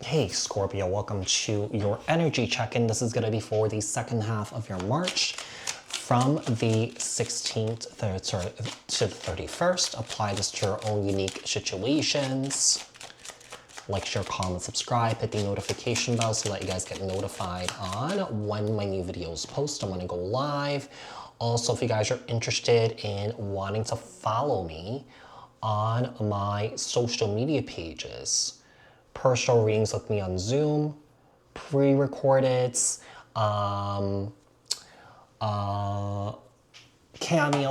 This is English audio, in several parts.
Hey Scorpio, welcome to your energy check-in. This is going to be for the second half of your March from the 16th to the 31st. Apply this to your own unique situations. Like, share, comment, subscribe, hit the notification bell so that you guys get notified on when my new videos post and when I go live. Also, if you guys are interested in wanting to follow me on my social media pages, personal readings with me on Zoom, pre-recorded, Cameo,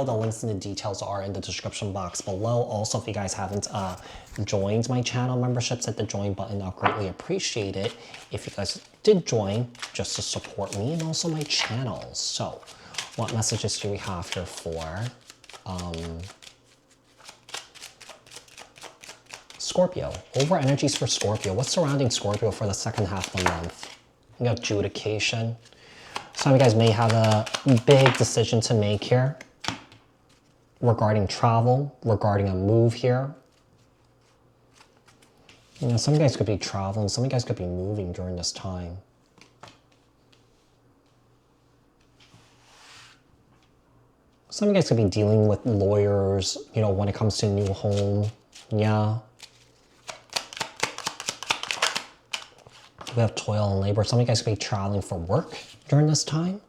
the links and the details are in the description box below. Also, if you guys haven't joined my channel memberships, hit the join button. I'll greatly appreciate it if you guys did join just to support me and also my channel. So, what messages do we have here for Scorpio? Over energies for Scorpio. What's surrounding Scorpio for the second half of the month? We got adjudication. Some of you guys may have a big decision to make here regarding travel, regarding a move here. You know, some of you guys could be traveling, some of you guys could be moving during this time. Some of you guys could be dealing with lawyers, you know, when it comes to a new home. Yeah. We have toil and labor. Some of you guys could be traveling for work during this time.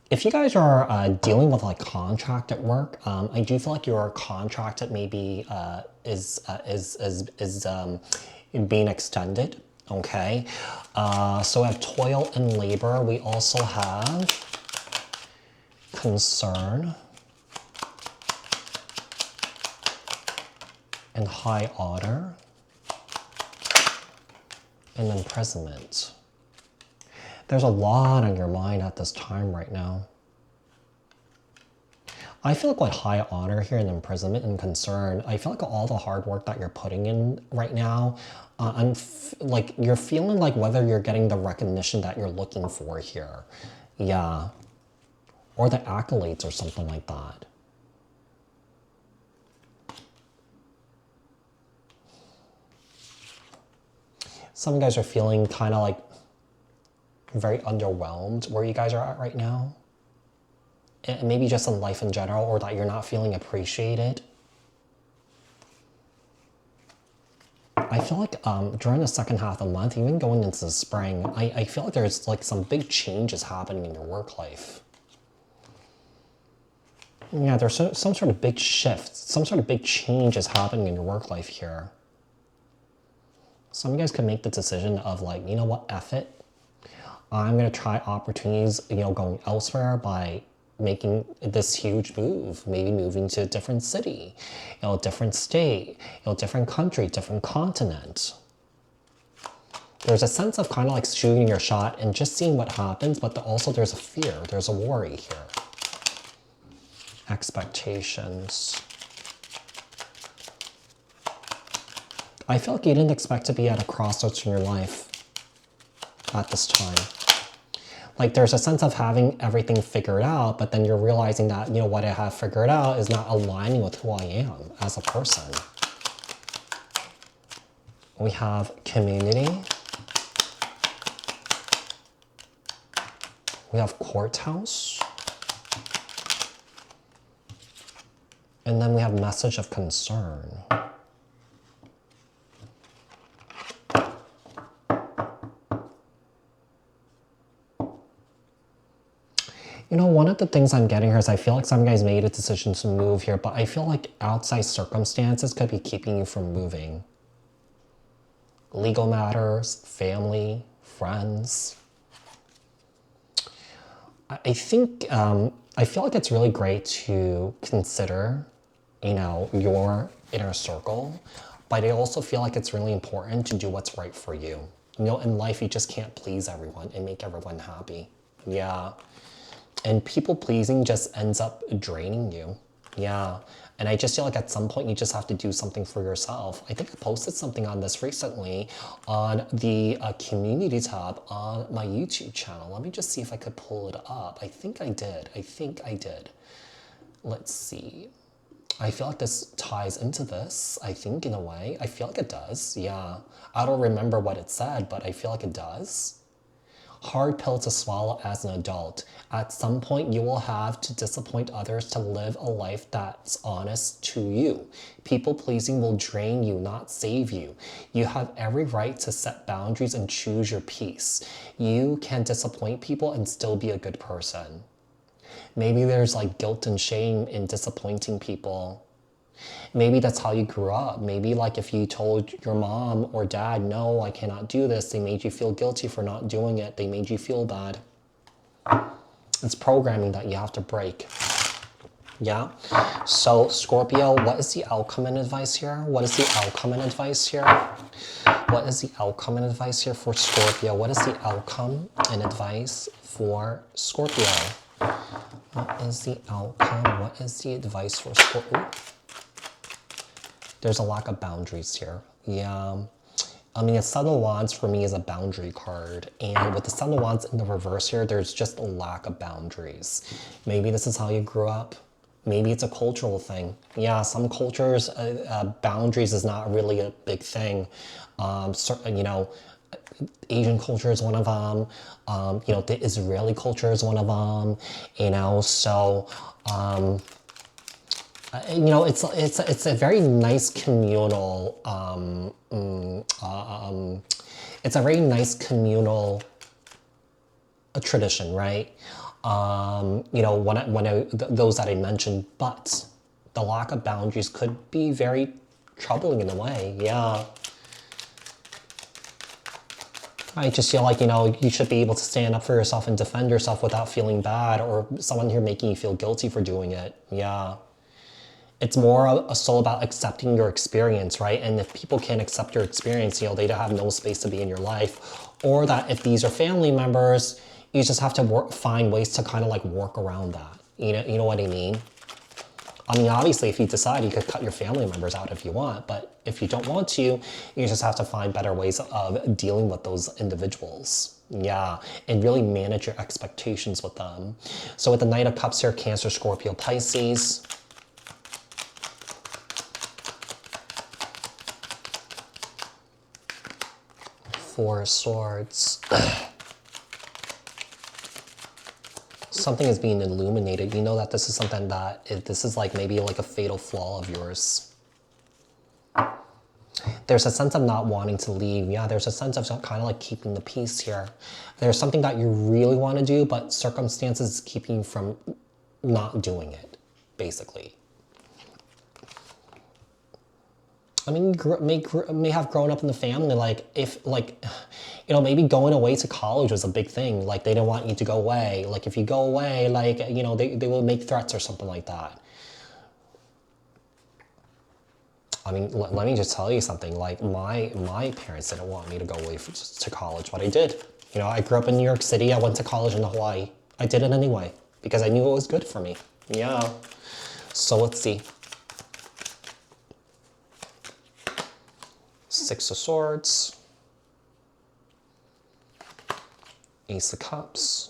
If you guys are dealing with like contracted work, I do feel like your contract that maybe is being extended. Okay, so we have toil and labor. We also have concern and high order and imprisonment. There's a lot on your mind at this time right now. I feel like with high honor here and imprisonment and concern, I feel like all the hard work that you're putting in right now, like you're feeling like whether you're getting the recognition that you're looking for here. Yeah. Or the accolades or something like that. Some of you guys are feeling kind of like very underwhelmed where you guys are at right now. And maybe just in life in general, or that you're not feeling appreciated. I feel like during the second half of the month, even going into the spring, I feel like there's like some big changes happening in your work life. Yeah, there's some sort of big shift, some sort of big changes happening in your work life here. Some of you guys can make the decision of like, you know what, F it. I'm going to try opportunities, you know, going elsewhere by making this huge move, maybe moving to a different city, you know, different state, you know, different country, different continent. There's a sense of kind of like shooting your shot and just seeing what happens, but also there's a fear, there's a worry here. Expectations. I feel like you didn't expect to be at a crossroads in your life at this time. Like there's a sense of having everything figured out, but then you're realizing that, you know, what I have figured out is not aligning with who I am as a person. We have community. We have courthouse. And then we have message of concern. You know, one of the things I'm getting here is I feel like some guys made a decision to move here, but I feel like outside circumstances could be keeping you from moving. Legal matters, family, friends. I think, I feel like it's really great to consider, you know, your inner circle, but I also feel like it's really important to do what's right for you. You know, in life, you just can't please everyone and make everyone happy. Yeah. And people pleasing just ends up draining you. Yeah. And I just feel like at some point you just have to do something for yourself. I think I posted something on this recently on the community tab on my YouTube channel. Let me just see if I could pull it up. I think I did. Let's see. I feel like this ties into this, I think, in a way. I feel like it does, yeah. I don't remember what it said, but I feel like it does. Hard pill to swallow as an adult. At some point, you will have to disappoint others to live a life that's honest to you. People pleasing will drain you, not save you. You have every right to set boundaries and choose your peace. You can disappoint people and still be a good person. Maybe there's like guilt and shame in disappointing people. Maybe that's how you grew up. Maybe like if you told your mom or dad, no, I cannot do this, they made you feel guilty for not doing it. They made you feel bad. It's programming that you have to break. Yeah. So Scorpio, what is the outcome and advice here? What is the outcome and advice here? What is the outcome and advice here for Scorpio? What is the outcome and advice for Scorpio? What is the outcome? What is the advice for Scorpio? There's a lack of boundaries here. Yeah. I mean, the Seven of Wands for me is a boundary card. And with the Seven of Wands in the reverse here, there's just a lack of boundaries. Maybe this is how you grew up. Maybe it's a cultural thing. Yeah, some cultures, boundaries is not really a big thing. You know, Asian culture is one of them. You know, the Israeli culture is one of them. You know, so you know, it's a very nice communal. It's a very nice communal tradition, right? You know, those that I mentioned, but the lack of boundaries could be very troubling in a way. Yeah. I just feel like, you know, you should be able to stand up for yourself and defend yourself without feeling bad or someone here making you feel guilty for doing it. Yeah. It's more so about accepting your experience, right? And if people can't accept your experience, you know, they have no space to be in your life. Or that if these are family members, you just have to find ways to kind of like work around that. You know what I mean? I mean, obviously, if you decide, you could cut your family members out if you want, but if you don't want to, you just have to find better ways of dealing with those individuals. Yeah, and really manage your expectations with them. So with the Knight of Cups here, Cancer, Scorpio, Pisces. Four of Swords. Something is being illuminated. You know that this is something that, this is like maybe like a fatal flaw of yours. There's a sense of not wanting to leave. Yeah, there's a sense of kind of like keeping the peace here. There's something that you really want to do, but circumstances keeping you from not doing it, basically. I mean, you may have grown up in the family, like, if, like, you know, maybe going away to college was a big thing. Like, they didn't want you to go away. Like, if you go away, like, you know, they will make threats or something like that. I mean, let me just tell you something. Like, my parents didn't want me to go away to college, but I did. You know, I grew up in New York City. I went to college in Hawaii. I did it anyway because I knew it was good for me. Yeah. So let's see. Six of Swords, Ace of Cups,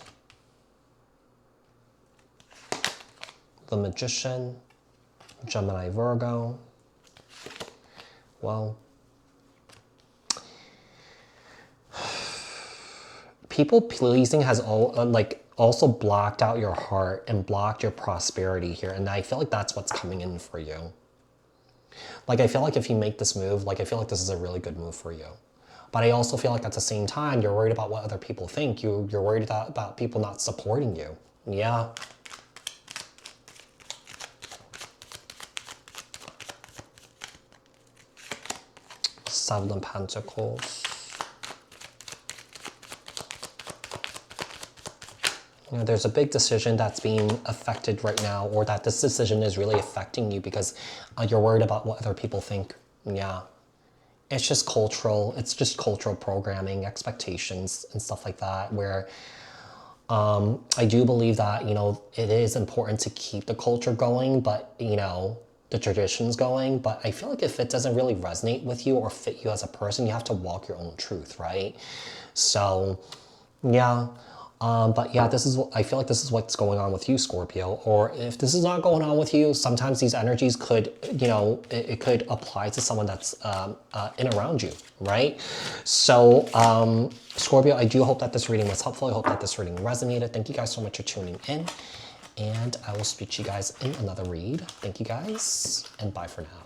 the Magician, Gemini, Virgo. Well, people pleasing has also blocked out your heart and blocked your prosperity here, and I feel like that's what's coming in for you. Like, I feel like if you make this move, like, I feel like this is a really good move for you. But I also feel like at the same time, you're worried about what other people think. You're worried about people not supporting you. Yeah. Seven of Pentacles. You know, there's a big decision that's being affected right now, or that this decision is really affecting you because you're worried about what other people think. Yeah. It's just cultural. It's just cultural programming, expectations, and stuff like that, where I do believe that, you know, it is important to keep the culture going, but, you know, the traditions going. But I feel like if it doesn't really resonate with you or fit you as a person, you have to walk your own truth, right? So, yeah. But yeah, I feel like this is what's going on with you, Scorpio. Or if this is not going on with you, sometimes these energies could, you know, it could apply to someone that's in around you, right? So, Scorpio, I do hope that this reading was helpful. I hope that this reading resonated. Thank you guys so much for tuning in. And I will speak to you guys in another read. Thank you guys, and bye for now.